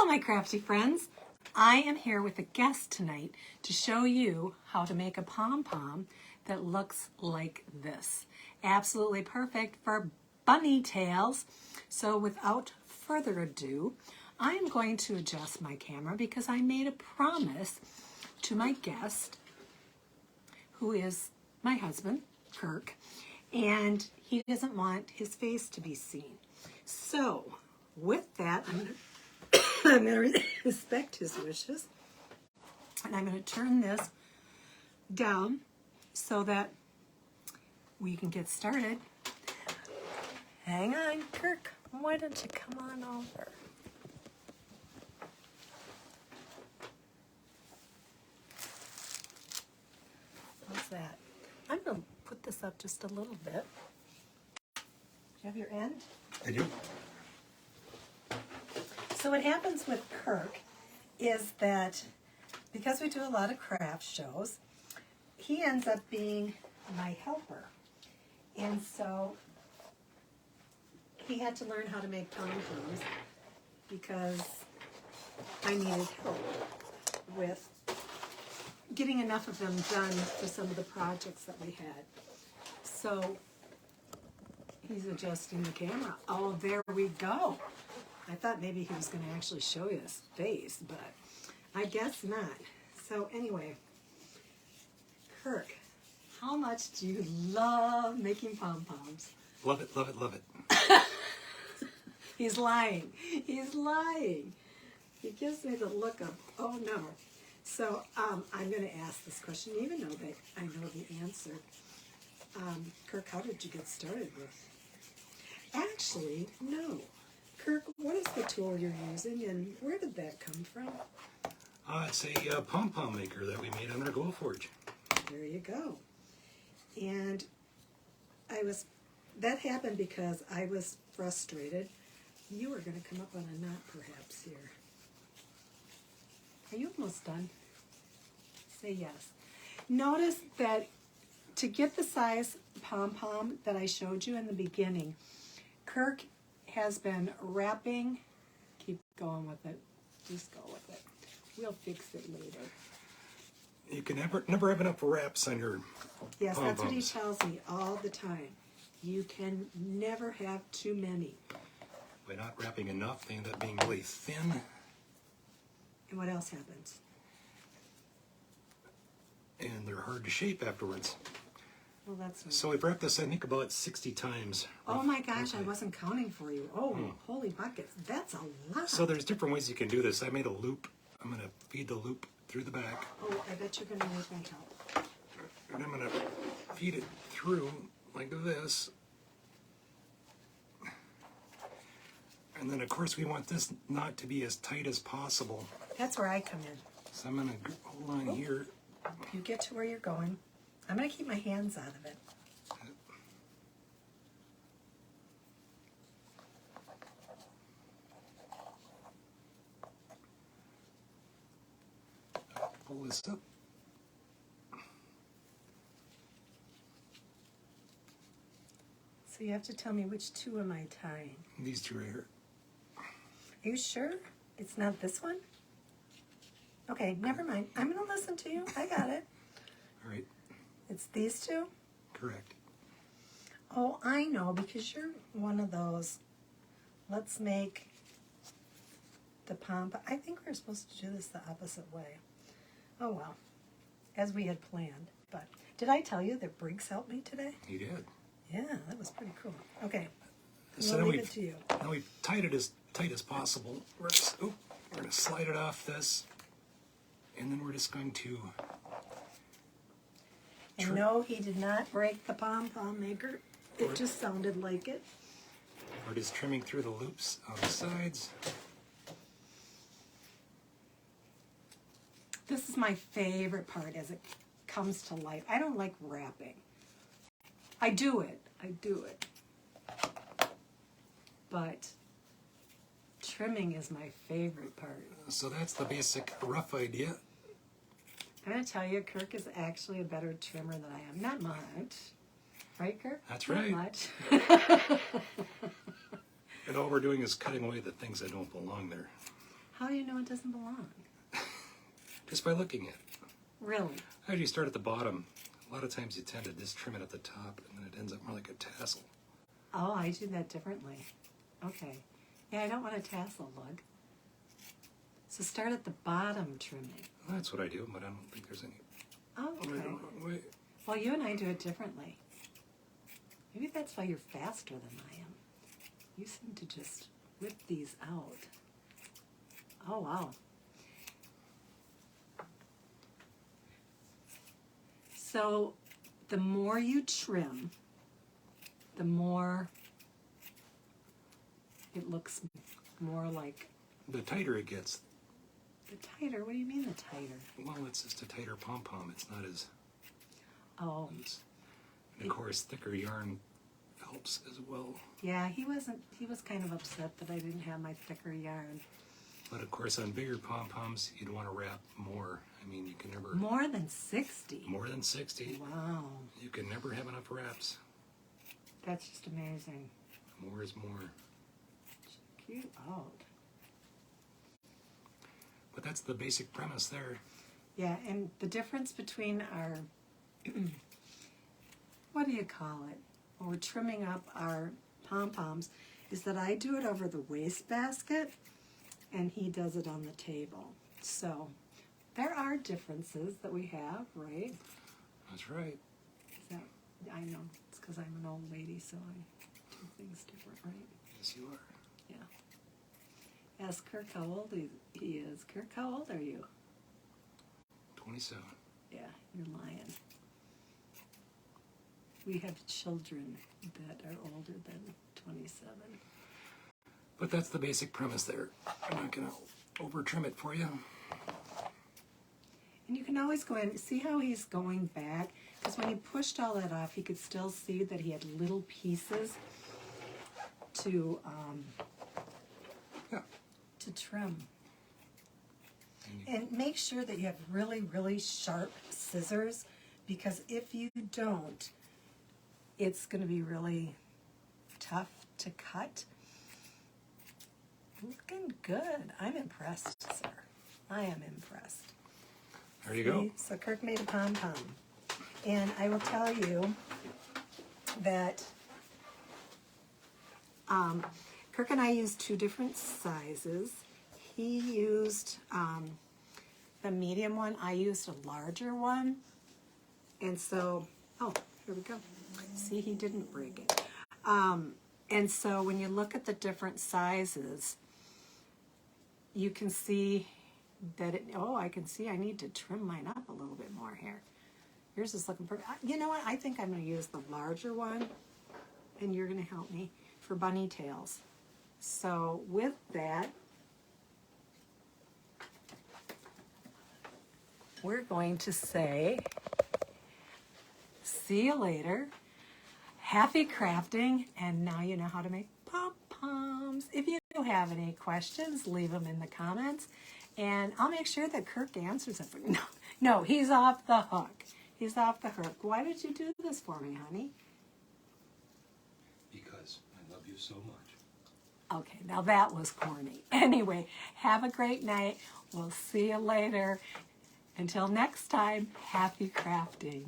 my crafty friends. I am here with a guest tonight to show you how to make a pom-pom that looks like this. Absolutely perfect for bunny tails. So without further ado, I am going to adjust my camera because I made a promise to my guest, who is my husband, Kirk, and he doesn't want his face to be seen. So with that, I'm going to respect his wishes, and I'm going to turn this down so that we can get started. Hang on, Kirk. Why don't you come on over? How's that? I'm going to put this up just a little bit. Do you have your end? I do. So what happens with Kirk is that because we do a lot of craft shows, he ends up being my helper. And so he had to learn how to make pom-poms because I needed help with getting enough of them done for some of the projects that we had. So he's adjusting the camera. Oh, there we go. I thought maybe he was going to actually show you his face, but I guess not. So anyway, Kirk, how much do you love making pom-poms? Love it, love it, love it. He's lying. He's lying. He gives me the look of, oh no. So I'm going to ask this question, even though that I know the answer. Kirk, how did you get started with? Actually, no. Kirk, what is the tool you're using, and where did that come from? It's a pom-pom maker that we made on our Glow Forge. There you go. And that happened because I was frustrated. You were going to come up on a knot perhaps here. Are you almost done? Say yes. Notice that to get the size pom-pom that I showed you in the beginning, Kirk has been wrapping. Keep going with it. Just go with it. We'll fix it later. You can never have enough wraps on your Yes, pom-poms. that's what he tells me all the time. You can never have too many. By not wrapping enough, they end up being really thin. And what else happens? And they're hard to shape afterwards. Well, that's right. So we've wrapped this, I think, about 60 times. Oh my gosh, I wasn't counting for you. Oh, holy buckets. That's a lot. So there's different ways you can do this. I made a loop. I'm going to feed the loop through the back. Oh, I bet you're going to need my help. And I'm going to feed it through like this. And then, of course, we want this knot to be as tight as possible. That's where I come in. So I'm going to hold on here. You get to where you're going. I'm going to keep my hands out of it. Pull this up. So you have to tell me which two am I tying. These two right here. Are you sure it's not this one? Okay, never mind. I'm going to listen to you. I got it. All right. It's these two? Correct. Oh, I know, because you're one of those. Let's make the pom. I think we're supposed to do this the opposite way. Oh, well, as we had planned. But did I tell you that Briggs helped me today? You did. Yeah, that was pretty cool. Okay, So we'll then leave it to you. Now we've tied it as tight as possible. We're going to slide it off this. And then we're just going to... And no, he did not break the pom-pom maker. It just sounded like it. We're just trimming through the loops on the sides. This is my favorite part as it comes to life. I don't like wrapping. I do it. But trimming is my favorite part. So that's the basic rough idea. I'm going to tell you, Kirk is actually a better trimmer than I am. Not much. Right, Kirk? That's Not right. much. And all we're doing is cutting away the things that don't belong there. How do you know it doesn't belong? Just by looking at it. Really? How do you start at the bottom? A lot of times you tend to just trim it at the top, and then it ends up more like a tassel. Oh, I do that differently. Okay. Yeah, I don't want a tassel look. So start at the bottom trimming. Well, that's what I do, but I don't think there's any Oh, right or okay. wrong way. Well, you and I do it differently. Maybe that's why you're faster than I am. You seem to just whip these out. Oh, wow. So the more you trim, the more it looks more like The tighter it gets, the tighter. What do you mean the tighter? well, it's just a tighter pom-pom. It's not as Oh, loose. And of course, thicker yarn helps as well. yeah, he was kind of upset that I didn't have my thicker yarn. But of course, on bigger pom-poms, you'd want to wrap more. I mean, you can never... More than 60. More than 60. Wow. You can never have enough wraps. That's just amazing. More is more. Cute out. But that's the basic premise there. Yeah, and the difference between our, what do you call it? When we're trimming up our pom-poms is that I do it over the wastebasket and he does it on the table. So there are differences that we have, right? That's right. Is that, I know, it's because I'm an old lady, so I do things different, right? Yes, you are. Yeah. Ask Kirk how old he is. Kirk, how old are you? 27. Yeah, you're lying. We have children that are older than 27. But that's the basic premise there. I'm not going to over trim it for you. And you can always go in, see how he's going back? Because when he pushed all that off, he could still see that he had little pieces to Yeah. trim. And you, And make sure that you have really, really sharp scissors, because if you don't, it's going to be really tough to cut. Looking good. I'm impressed, sir. I am impressed. there you go. See? So Kirk made a pom-pom. And I will tell you that Kirk and I used two different sizes. He used the medium one. I used a larger one. And so, oh, here we go. See, he didn't break it. And so when you look at the different sizes, you can see that it, oh, I can see I need to trim mine up a little bit more here. Yours is looking pretty. You know what? I think I'm going to use the larger one, and you're going to help me for bunny tails. So with that, we're going to say, see you later. Happy crafting, and now you know how to make pom-poms. If you have any questions, leave them in the comments, and I'll make sure that Kirk answers them. No, he's off the hook. He's off the hook. Why did you do this for me, honey? Because I love you so much. Okay, now that was corny. Anyway, have a great night. We'll see you later. Until next time, happy crafting.